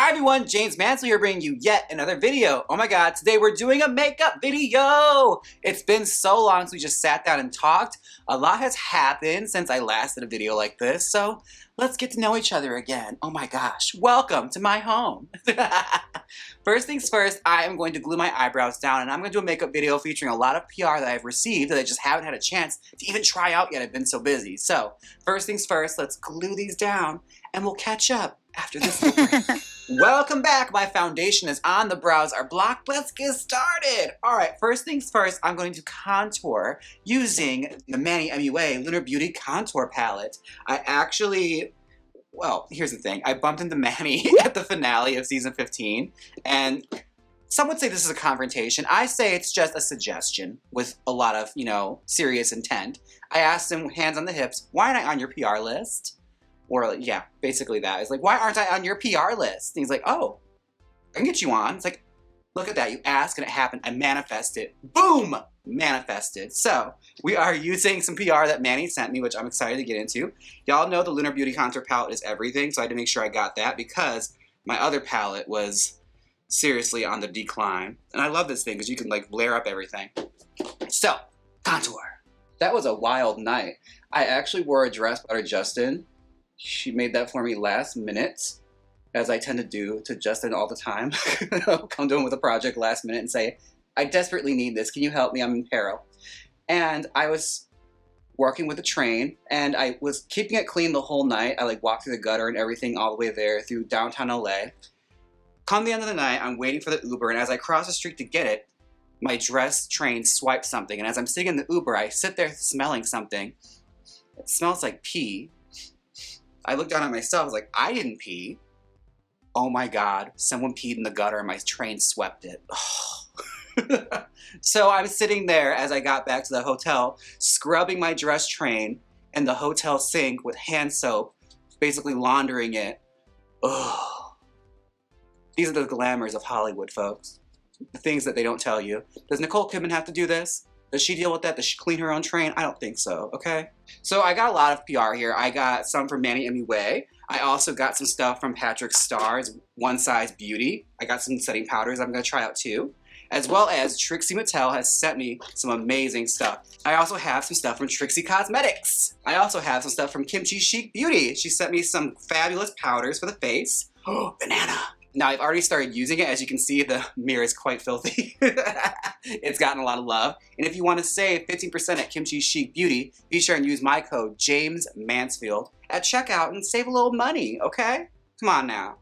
Hi everyone, James Mansfield here bringing you yet another video. Oh my god, today we're doing a makeup video! It's been so long since we just sat down and talked. A lot has happened since I last did a video like this, so let's get to know each other again. Oh my gosh, welcome to my home. First things first, I am going to glue my eyebrows down and I'm going to do a makeup video featuring a lot of PR that I've received that I just haven't had a chance to even try out yet. I've been so busy. So, first things first, let's glue these down and we'll catch up after this little break. Welcome back. My foundation is on, the brows are blocked. Let's get started. All right, first things first, I'm going to contour using the Manny MUA Lunar Beauty Contour Palette. I actually, well, here's the thing. I bumped into Manny at the finale of season 15, and some would say this is a confrontation. I say it's just a suggestion with a lot of, serious intent. I asked him, hands on the hips, why aren't I on your PR list? Or, like, yeah, basically that. It's like, why aren't I on your PR list? And he's like, oh, I can get you on. It's like, look at that. You asked and it happened. I manifested. Boom! Manifested. So, we are using some PR that Manny sent me, which I'm excited to get into. Y'all know the Lunar Beauty Contour Palette is everything, so I had to make sure I got that because my other palette was seriously on the decline. And I love this thing because you can, like, blare up everything. So, contour. That was a wild night. I actually wore a dress by Justin. She made that for me last minute, as I tend to do to Justin all the time. I'll come to him with a project last minute and say, I desperately need this. Can you help me? I'm in peril. And I was working with a train, and I was keeping it clean the whole night. I walked through the gutter and everything all the way there through downtown LA. Come the end of the night, I'm waiting for the Uber, and as I cross the street to get it, my dress train swipes something. And as I'm sitting in the Uber, I sit there smelling something. It smells like pee. I looked down at myself, I was like, I didn't pee. Oh my god, someone peed in the gutter and my train swept it. So I'm sitting there as I got back to the hotel, scrubbing my dress train in the hotel sink with hand soap, basically laundering it. Ugh. These are the glamours of Hollywood, folks. The things that they don't tell you. Does Nicole Kidman have to do this? Does she deal with that? Does she clean her own train? I don't think so, okay? So I got a lot of PR here. I got some from Manny MUA. I also got some stuff from Patrick Starr's One Size Beauty. I got some setting powders I'm gonna try out too. As well as Trixie Mattel has sent me some amazing stuff. I also have some stuff from Trixie Cosmetics. I also have some stuff from Kimchi Chic Beauty. She sent me some fabulous powders for the face. Oh, banana. Now, I've already started using it. As you can see, the mirror is quite filthy. It's gotten a lot of love. And if you want to save 15% at Kimchi Chic Beauty, be sure and use my code JayMesMansfield at checkout and save a little money, okay? Come on now.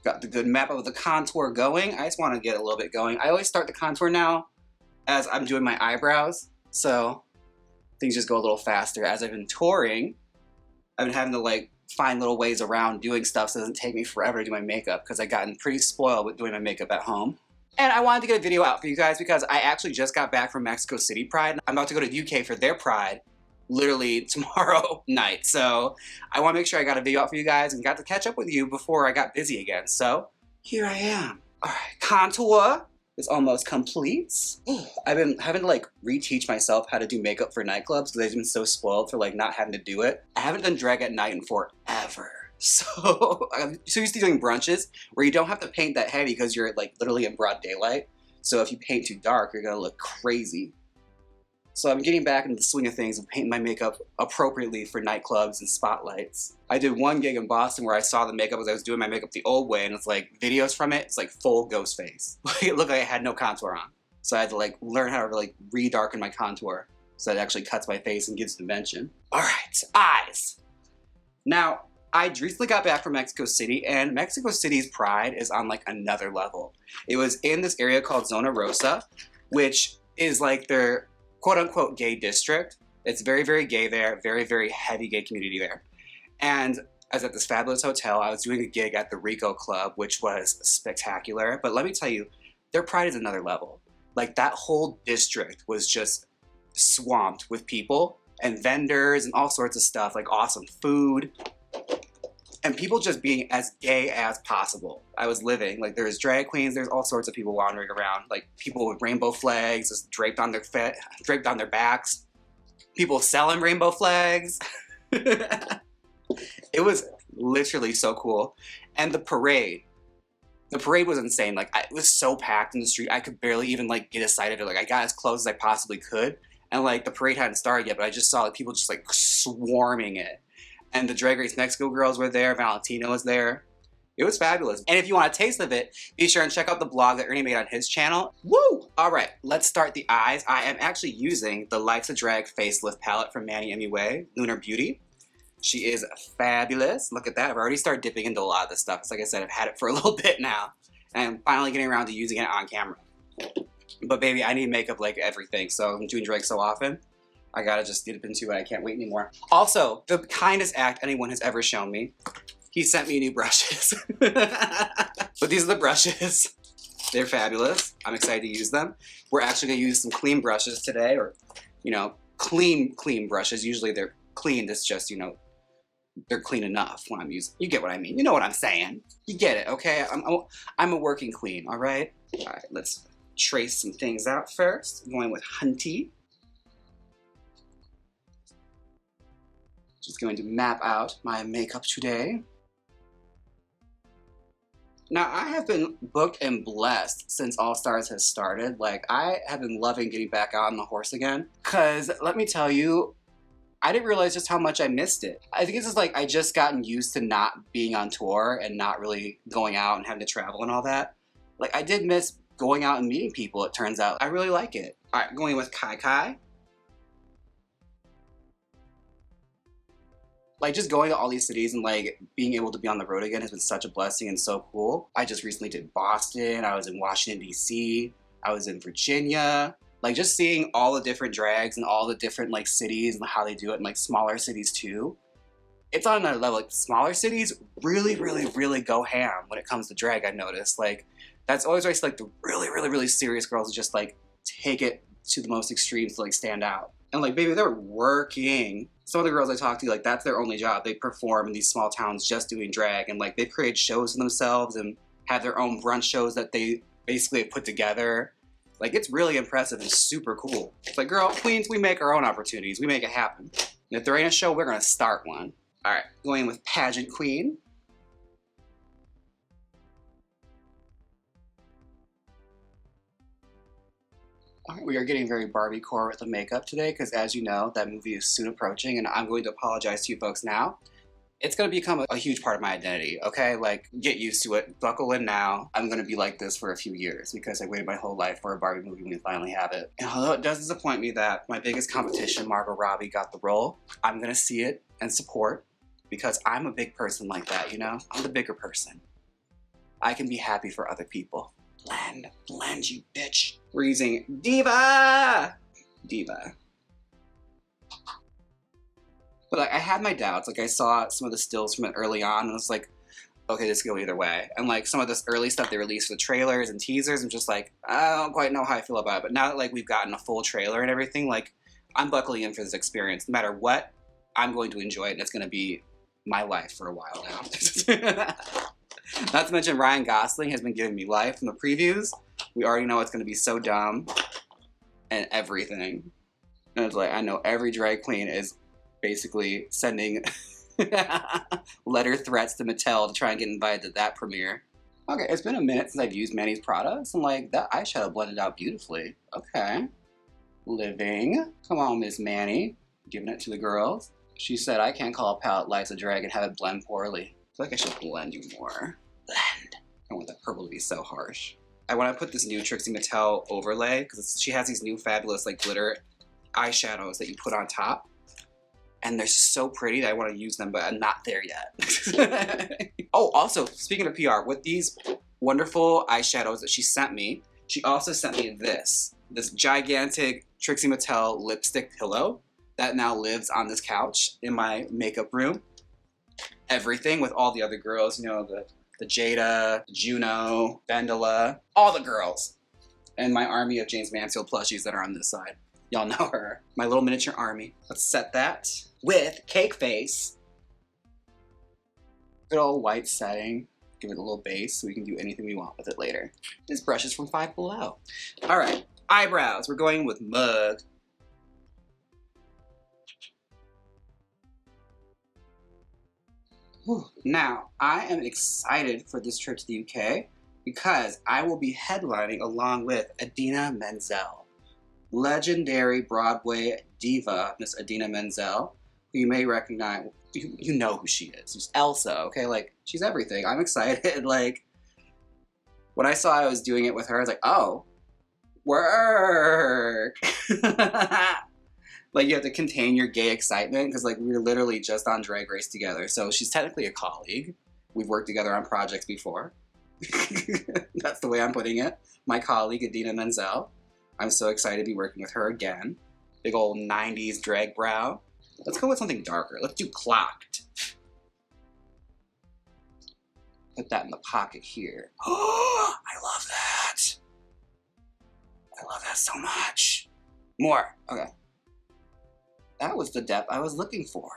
Got the good map of the contour going. I just want to get a little bit going. I always start the contour now as I'm doing my eyebrows, so things just go a little faster. As I've been touring, I've been having to, find little ways around doing stuff so it doesn't take me forever to do my makeup because I've gotten pretty spoiled with doing my makeup at home. And I wanted to get a video out for you guys because I actually just got back from Mexico City Pride. I'm about to go to the UK for their Pride literally tomorrow night. So I want to make sure I got a video out for you guys and got to catch up with you before I got busy again. So here I am. All right, contour is almost complete. I've been having to reteach myself how to do makeup for nightclubs because I've been so spoiled for not having to do it. I haven't done drag at night in forever. So I'm so used to doing brunches where you don't have to paint that heavy because you're literally in broad daylight. So if you paint too dark, you're gonna look crazy. So I'm getting back into the swing of things and painting my makeup appropriately for nightclubs and spotlights. I did one gig in Boston where I saw the makeup as I was doing my makeup the old way, and it's videos from it, it's full ghost face. It looked like I had no contour on. So I had to learn how to re-darken my contour so it actually cuts my face and gives dimension. All right, eyes. Now, I recently got back from Mexico City, and Mexico City's Pride is on another level. It was in this area called Zona Rosa, which is their quote-unquote gay district. It's very, very gay there, very, very heavy gay community there. And I was at this fabulous hotel. I was doing a gig at the Rico Club, which was spectacular. But let me tell you, their Pride is another level. That whole district was just swamped with people and vendors and all sorts of stuff, awesome food. And people just being as gay as possible. I was living, there's drag queens, there's all sorts of people wandering around, people with rainbow flags just draped on their backs, people selling rainbow flags. It was literally so cool. And the parade The parade was insane. Like, it was so packed in the street, I could barely even like get a sight of it. Like, I got as close as I possibly could, and like the parade hadn't started yet, but I just saw like people just like swarming it. And the Drag Race Mexico girls were there. Valentina was there. It was fabulous. And if you want a taste of it, be sure and check out the blog that Ernie made on his channel. Woo! All right, let's start the eyes. I am actually using the Life's a Drag facelift palette from Manny MUA, Lunar Beauty. She is fabulous. Look at that. I've already started dipping into a lot of this stuff. Because like I said, I've had it for a little bit now. And I'm finally getting around to using it on camera. But baby, I need makeup like everything. So I'm doing drag so often, I gotta just dip into it. I can't wait anymore. Also, the kindest act anyone has ever shown me. He sent me new brushes. But these are the brushes. They're fabulous. I'm excited to use them. We're actually gonna use some clean brushes today, or, you know, clean brushes. Usually they're clean. It's just, you know, they're clean enough when I'm using. You get what I mean. You know what I'm saying. You get it, okay? I'm a working queen, all right? All right, let's trace some things out first. I'm going with Hunty. Just going to map out my makeup today. Now, I have been booked and blessed since All Stars has started. Like, I have been loving getting back out on the horse again. Because, let me tell you, I didn't realize just how much I missed it. I think it's just like I just gotten used to not being on tour and not really going out and having to travel and all that. Like, I did miss going out and meeting people, it turns out. I really like it. All right, going with Kai Kai. Like, just going to all these cities and like being able to be on the road again has been such a blessing and so cool. I just recently did Boston, I was in Washington, DC, I was in Virginia. Like, just seeing all the different drags and all the different like cities and how they do it in like smaller cities too. It's on another level. Like, smaller cities really go ham when it comes to drag, I noticed. Like, that's always why I see like the really serious girls just like take it to the most extremes to like stand out. And like, baby, they're working. Some of the girls I talk to, like, that's their only job. They perform in these small towns just doing drag, and like they've created shows for themselves and have their own brunch shows that they basically have put together. Like, it's really impressive and super cool. It's like, girl, queens, we make our own opportunities. We make it happen. And if there ain't a show, we're gonna start one. All right, going with Pageant Queen. All right, we are getting very Barbie-core with the makeup today because, as you know, that movie is soon approaching, and I'm going to apologize to you folks now. It's going to become a huge part of my identity, okay? Like, get used to it. Buckle in now. I'm going to be like this for a few years because I waited my whole life for a Barbie movie when we finally have it. And although it does disappoint me that my biggest competition, Margot Robbie, got the role, I'm going to see it and support because I'm a big person like that, you know? I'm the bigger person. I can be happy for other people. Blend, you bitch. We're using Diva. But like, I had my doubts. Like, I saw some of the stills from it early on, and I was like, okay, this could go either way. And like, some of this early stuff they released for the trailers and teasers, I'm just like, I don't quite know how I feel about it. But now that like we've gotten a full trailer and everything, like, I'm buckling in for this experience. No matter what, I'm going to enjoy it, and it's going to be my life for a while now. Not to mention Ryan Gosling has been giving me life from the previews. We already know it's going to be so dumb and everything. And it's like, I know every drag queen is basically sending letter threats to Mattel to try and get invited to that premiere. Okay, it's been a minute since I've used Manny's products, and like, that eyeshadow blended out beautifully. Okay. Living. Come on, Miss Manny. Giving it to the girls. She said I can't call a palette Life's a Drag and have it blend poorly. I feel like I should blend you more. Blend. I don't want that purple to be so harsh. I want to put this new Trixie Mattel overlay because she has these new fabulous like glitter eyeshadows that you put on top. And they're so pretty that I want to use them, but I'm not there yet. Oh, also, speaking of PR, with these wonderful eyeshadows that she sent me, she also sent me this gigantic Trixie Mattel lipstick pillow that now lives on this couch in my makeup room. Everything with all the other girls, you know, the Jada, Juno, Vendela, all the girls. And my army of Jaymes Mansfield plushies that are on this side. Y'all know her. My little miniature army. Let's set that with Cake Face. Good old white setting. Give it a little base so we can do anything we want with it later. This brush is from Five Below. All right, eyebrows. We're going with Mug. Now, I am excited for this trip to the UK because I will be headlining along with Idina Menzel, legendary Broadway diva, Miss Idina Menzel, who you may recognize. You know who she is. She's Elsa, okay? Like, she's everything. I'm excited. Like, when I saw I was doing it with her, I was like, oh, work. Like, you have to contain your gay excitement because, like, we were literally just on Drag Race together. So she's technically a colleague. We've worked together on projects before. That's the way I'm putting it. My colleague, Idina Menzel. I'm so excited to be working with her again. Big old 90s drag brow. Let's go with something darker. Let's do Clocked. Put that in the pocket here. Oh, I love that. I love that so much. More. Okay. That was the depth I was looking for.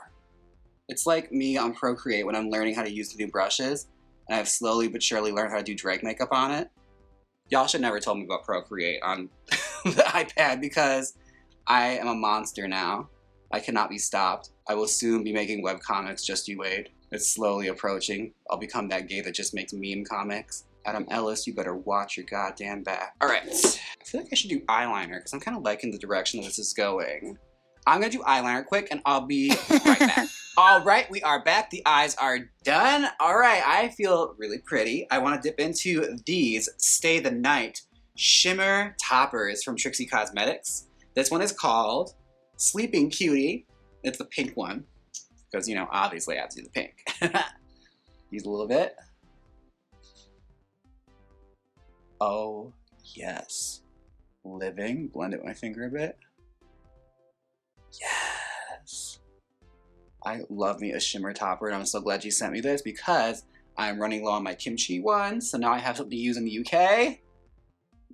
It's like me on Procreate when I'm learning how to use the new brushes, and I've slowly but surely learned how to do drag makeup on it. Y'all should never tell me about Procreate on the iPad because I am a monster now. I cannot be stopped. I will soon be making webcomics, just you wait. It's slowly approaching. I'll become that gay that just makes meme comics. Adam Ellis, you better watch your goddamn back. All right, I feel like I should do eyeliner because I'm kind of liking the direction that this is going. I'm gonna do eyeliner quick and I'll be right back. All right, we are back. The eyes are done. All right, I feel really pretty. I wanna dip into these Stay the Night Shimmer Toppers from Trixie Cosmetics. This one is called Sleeping Cutie. It's the pink one because, you know, obviously I have to do the pink. Use a little bit. Oh, yes. Living, blend it with my finger a bit. Yes. I love me a shimmer topper, and I'm so glad you sent me this because I'm running low on my kimchi one, so now I have something to use in the UK.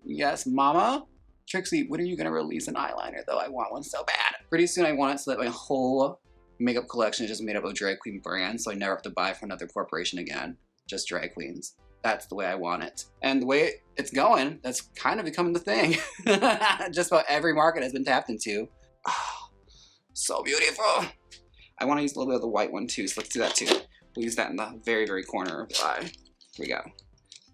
Yes, mama. Trixie, when are you gonna release an eyeliner though? I want one so bad. Pretty soon I want it so that my whole makeup collection is just made up of drag queen brands, so I never have to buy from another corporation again. Just drag queens. That's the way I want it. And the way it's going, that's kind of becoming the thing. Just about every market has been tapped into. Oh, so beautiful. I want to use a little bit of the white one too, so let's do that too. We'll use that in the very, very corner of the eye. Here we go.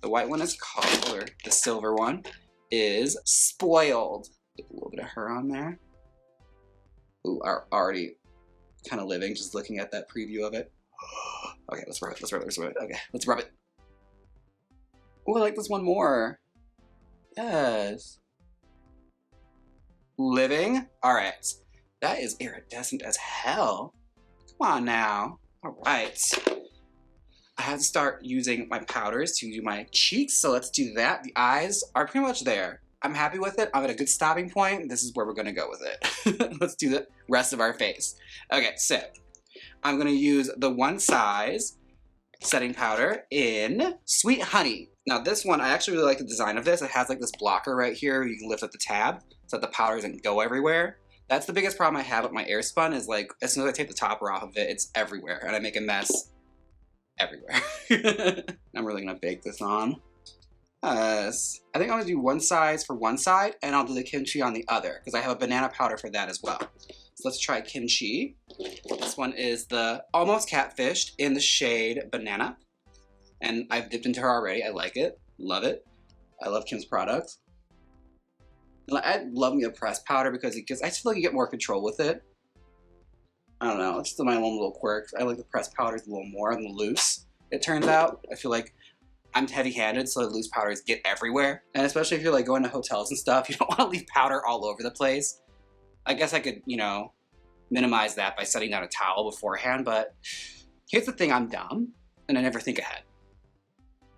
The white one is called, or the silver one, is Spoiled. Get a little bit of her on there. Ooh, already kind of living, just looking at that preview of it. Okay, let's rub it, let's rub it, let's rub it. Okay, let's rub it. Ooh, I like this one more. Yes. Living. All right. That is iridescent as hell. Come on now. All right. I have to start using my powders to do my cheeks, so let's do that. The eyes are pretty much there. I'm happy with it. I'm at a good stopping point. This is where we're gonna go with it. Let's do the rest of our face. Okay, so I'm gonna use the One Size setting powder in Sweet Honey. Now this one, I actually really like the design of this. It has like this blocker right here. You can lift up the tab so that the powder doesn't go everywhere. That's the biggest problem I have with my Airspun is like, as soon as I take the topper off of it, it's everywhere and I make a mess everywhere. I'm really gonna bake this on. Yes. I think I'm gonna do One Size for one side and I'll do the kimchi on the other because I have a banana powder for that as well. So let's try kimchi. This one is the Almost Catfished in the shade Banana. And I've dipped into her already. I like it. Love it. I love Kim's products. I love me a pressed powder because I just feel like you get more control with it. I don't know. It's just my own little quirks. I like the pressed powders a little more than the loose, it turns out. I feel like I'm heavy-handed, so the loose powders get everywhere. And especially if you're like going to hotels and stuff, you don't want to leave powder all over the place. I guess I could, you know, minimize that by setting down a towel beforehand, but here's the thing, I'm dumb and I never think ahead.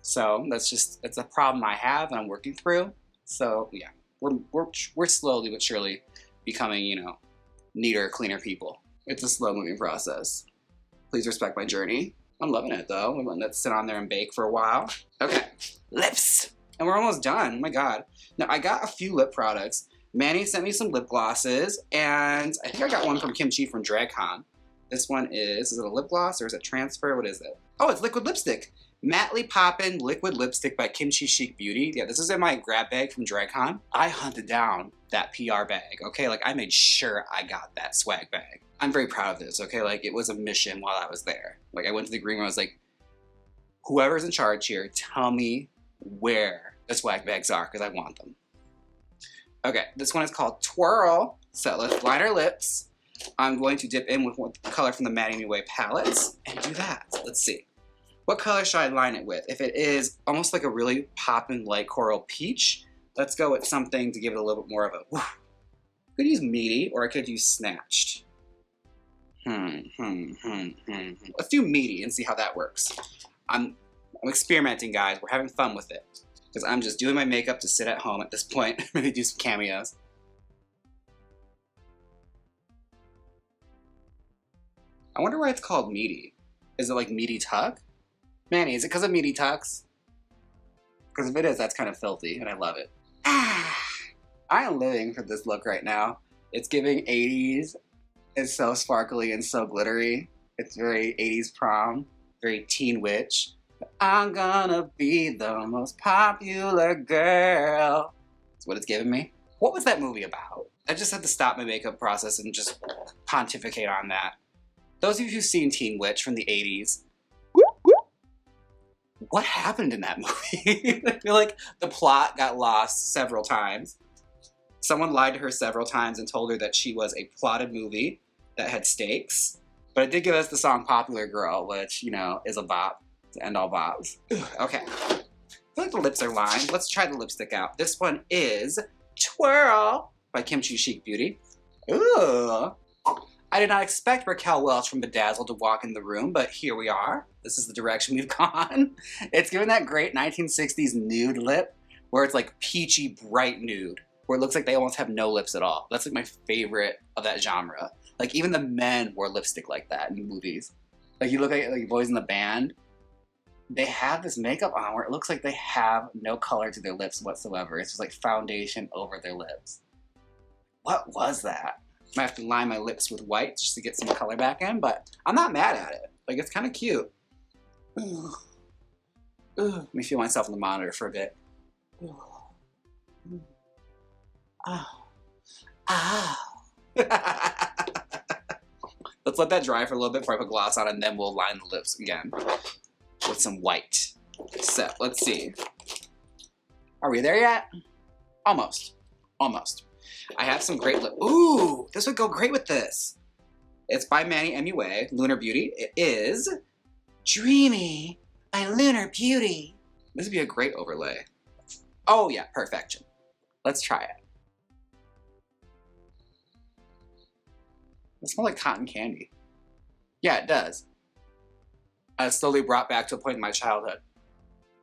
So it's a problem I have and I'm working through. So yeah, we're slowly but surely becoming, you know, neater, cleaner people. It's a slow moving process. Please respect my journey. I'm loving it though. We're letting that sit on there and bake for a while. Okay, lips. And we're almost done, oh my God. Now I got a few lip products. Manny sent me some lip glosses and I think I got one from Kimchi from DragCon. This one is it a lip gloss or is it transfer? What is it? Oh, it's liquid lipstick. Mattely Poppin' Liquid Lipstick by Kimchi Chic Beauty. Yeah, this is in my grab bag from DragCon. I hunted down that PR bag, okay? Like, I made sure I got that swag bag. I'm very proud of this, okay? Like, it was a mission while I was there. Like, I went to the green room, I was like, whoever's in charge here, tell me where the swag bags are because I want them. Okay, this one is called Twirl. So let's line our lips. I'm going to dip in with one color from the Maddie Way palettes and do that. Let's see. What color should I line it with? If it is almost like a really poppin' light coral peach, let's go with something to give it a little bit more of a woof. I could use Meaty or I could use Snatched. Let's do Meaty and see how that works. I'm experimenting, guys. We're having fun with it. Because I'm just doing my makeup to sit at home at this point. Maybe do some cameos. I wonder why it's called Meaty. Is it like Meaty Tuck? Manny, is it because of Meaty Tucks? Because if it is, that's kind of filthy, and I love it. I am living for this look right now. It's giving 80s. It's so sparkly and so glittery. It's very 80s prom, very teen witch. I'm gonna be the most popular girl. That's what it's giving me. What was that movie about? I just had to stop my makeup process and just pontificate on that. Those of you who've seen Teen Witch from the 80s, what happened in that movie? I feel like the plot got lost several times. Someone lied to her several times and told her that she was a plotted movie that had stakes. But it did give us the song Popular Girl, which, you know, is a bop to end all bops. Okay. I feel like the lips are lined. Let's try the lipstick out. This one is Twirl by Kimchi Chic Beauty. Ooh. I did not expect Raquel Welch from Bedazzled to walk in the room, but here we are. This is the direction we've gone. It's giving that great 1960s nude lip where it's like peachy bright nude, where it looks like they almost have no lips at all. That's like my favorite of that genre. Like even the men wore lipstick like that in movies. Like you look at like boys in the band, they have this makeup on where it looks like they have no color to their lips whatsoever. It's just like foundation over their lips. What was that? I have to line my lips with white just to get some color back in, but I'm not mad at it. Like, it's kind of cute. Ooh. Ooh. Let me feel myself on the monitor for a bit. Ooh. Oh. Oh. Let's let that dry for a little bit before I put gloss on, and then we'll line the lips again with some white. So, let's see. Are we there yet? Almost. Almost. I have some great lip. Ooh, this would go great with this. It's by Maddie MUA, Lunar Beauty. It is Dreamy by Lunar Beauty. This would be a great overlay. Oh yeah, perfection. Let's try it. It smells like cotton candy. Yeah, it does. I was slowly brought back to a point in my childhood.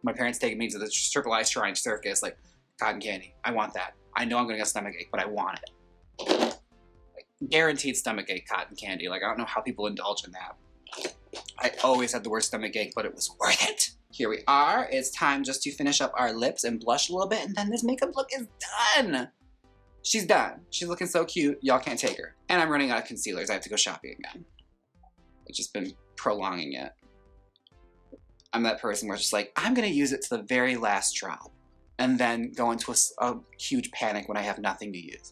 My parents taking me to the Triple I Shrine Circus, like, cotton candy. I want that. I know I'm gonna get stomach ache, but I want it. Like, guaranteed stomach ache cotton candy. Like, I don't know how people indulge in that. I always had the worst stomach ache, but it was worth it. Here we are. It's time just to finish up our lips and blush a little bit, and then this makeup look is done. She's done. She's looking so cute, y'all can't take her. And I'm running out of concealers. I have to go shopping again. I've just been prolonging it. I'm that person where it's just like, I'm gonna use it to the very last drop, and then go into a huge panic when I have nothing to use.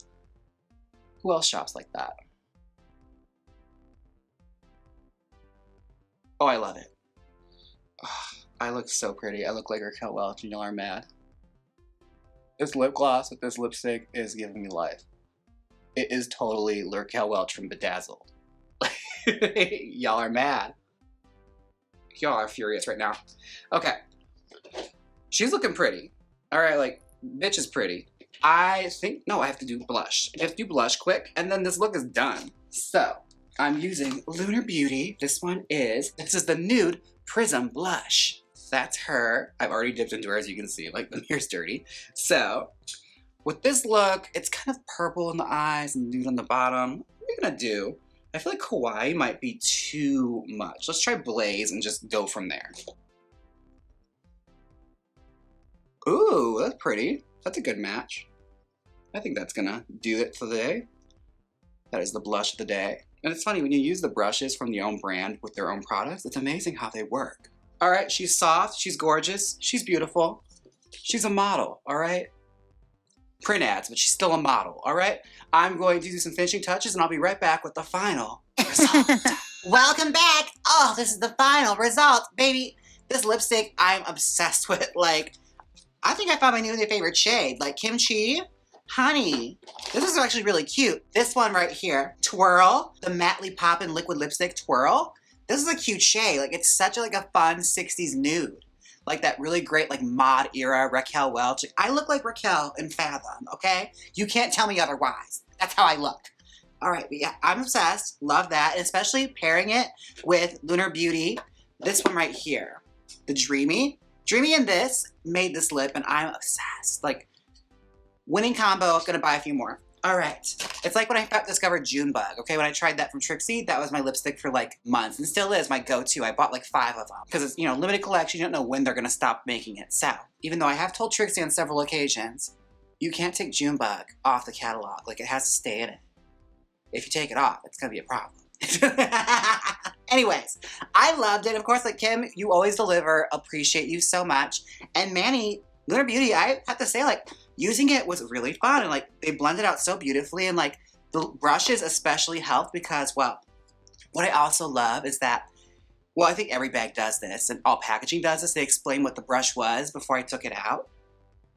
Who else shops like that? Oh, I love it. Oh, I look so pretty. I look like Raquel Welch and y'all are mad. This lip gloss with this lipstick is giving me life. It is totally Raquel Welch from Bedazzled. Y'all are mad. Y'all are furious right now. Okay. She's looking pretty. All right, like, bitch is pretty. I think, no, I have to do blush. I have to do blush quick, and then this look is done. So, I'm using Lunar Beauty. This is the Nude Prism Blush. That's her. I've already dipped into her, as you can see, like, the mirror's dirty. So, with this look, it's kind of purple in the eyes and nude on the bottom. What are we gonna do? I feel like Kawaii might be too much. Let's try Blaze and just go from there. Ooh, that's pretty. That's a good match. I think that's gonna do it for the day. That is the blush of the day. And it's funny, when you use the brushes from your own brand with their own products, it's amazing how they work. All right, she's soft, she's gorgeous, she's beautiful. She's a model, all right? Print ads, but she's still a model, all right? I'm going to do some finishing touches and I'll be right back with the final result. Welcome back. Oh, this is the final result, baby. This lipstick I'm obsessed with. Like, I think I found my new favorite shade, like kimchi. Honey, this is actually really cute. This one right here, Twirl, the Mattely Poppin' Liquid Lipstick Twirl. This is a cute shade. Like, it's such like a fun 60s nude. Like that really great like mod era Raquel Welch. Like, I look like Raquel in Fathom, okay? You can't tell me otherwise. That's how I look. All right, but yeah, I'm obsessed. Love that, and especially pairing it with Lunar Beauty. This one right here, the Dreamy. Dreamy and this made this lip, and I'm obsessed. Like, winning combo, gonna buy a few more. All right, it's like when I discovered Junebug, okay? When I tried that from Trixie, that was my lipstick for like months, and still is my go-to. I bought like 5 of them, because it's, you know, limited collection, you don't know when they're gonna stop making it. So, even though I have told Trixie on several occasions, you can't take Junebug off the catalog, like it has to stay in it. If you take it off, it's gonna be a problem. Anyways, I loved it. Of course, like Kim, you always deliver, appreciate you so much. And Manny, Lunar Beauty, I have to say, like, using it was really fun, and like they blended out so beautifully, and like the brushes especially helped because, well, what I also love is that, well, I think every bag does this and all packaging does this. They explain what the brush was before I took it out.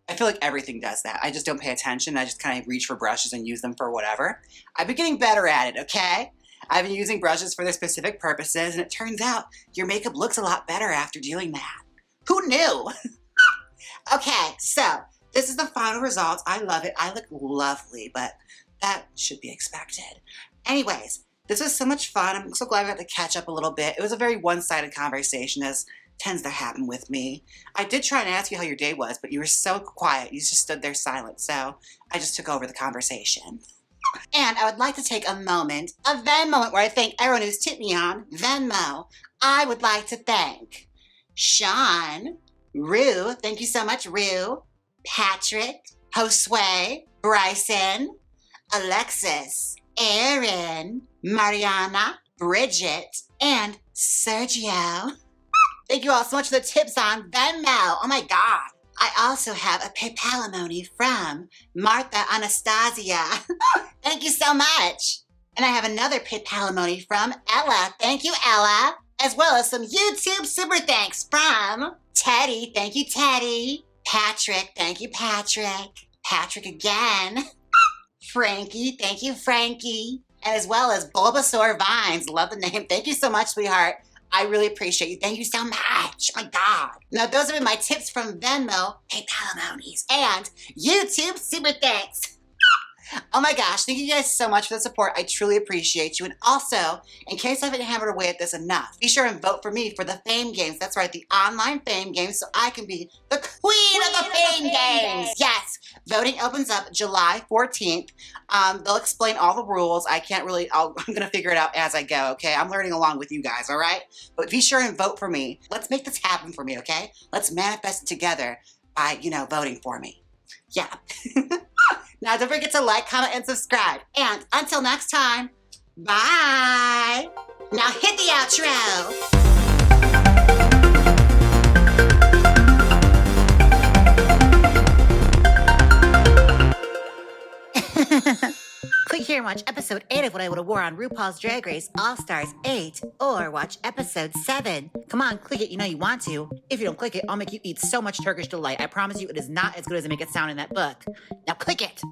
I feel like everything does that. I just don't pay attention. I just kind of reach for brushes and use them for whatever. I've been getting better at it, okay? I've been using brushes for their specific purposes, and it turns out your makeup looks a lot better after doing that. Who knew? Okay, so this is the final results. I love it. I look lovely, but that should be expected. Anyways, this was so much fun. I'm so glad we got to catch up a little bit. It was a very one-sided conversation, as tends to happen with me. I did try and ask you how your day was, but you were so quiet. You just stood there silent, so I just took over the conversation. And I would like to take a moment, a Venmo moment, where I thank everyone who's tipped me on Venmo. I would like to thank Sean, Rue, thank you so much, Rue, Patrick, Josue, Bryson, Alexis, Aaron, Mariana, Bridget, and Sergio. Thank you all so much for the tips on Venmo. Oh my God. I also have a PayPal-a-money from Martha Anastasia. Thank you so much. And I have another PayPal-a-money from Ella. Thank you, Ella. As well as some YouTube super thanks from Teddy. Thank you, Teddy. Patrick. Thank you, Patrick. Patrick again. Frankie. Thank you, Frankie. And as well as Bulbasaur Vines. Love the name. Thank you so much, sweetheart. I really appreciate you. Thank you so much. My God. Now, those have been my tips from Venmo, PayPal-a-monies, and YouTube super thanks. Oh my gosh, thank you guys so much for the support. I truly appreciate you. And also, in case I haven't hammered away at this enough, be sure and vote for me for the Fame Games. That's right, the online Fame Games, so I can be the queen of the Fame Games. Yes, voting opens up July 14th. They'll explain all the rules. I can't really, I'm gonna figure it out as I go, okay? I'm learning along with you guys, all right? But be sure and vote for me. Let's make this happen for me, okay? Let's manifest it together by, you know, voting for me. Yeah. Now, don't forget to like, comment, and subscribe. And until next time, bye. Now hit the outro. Click here and watch episode 8 of what I would have wore on RuPaul's Drag Race All-Stars 8, or watch episode 7. Come on, click it, you know you want to. If you don't click it, I'll make you eat so much Turkish delight. I promise you it is not as good as I make it sound in that book. Now click it.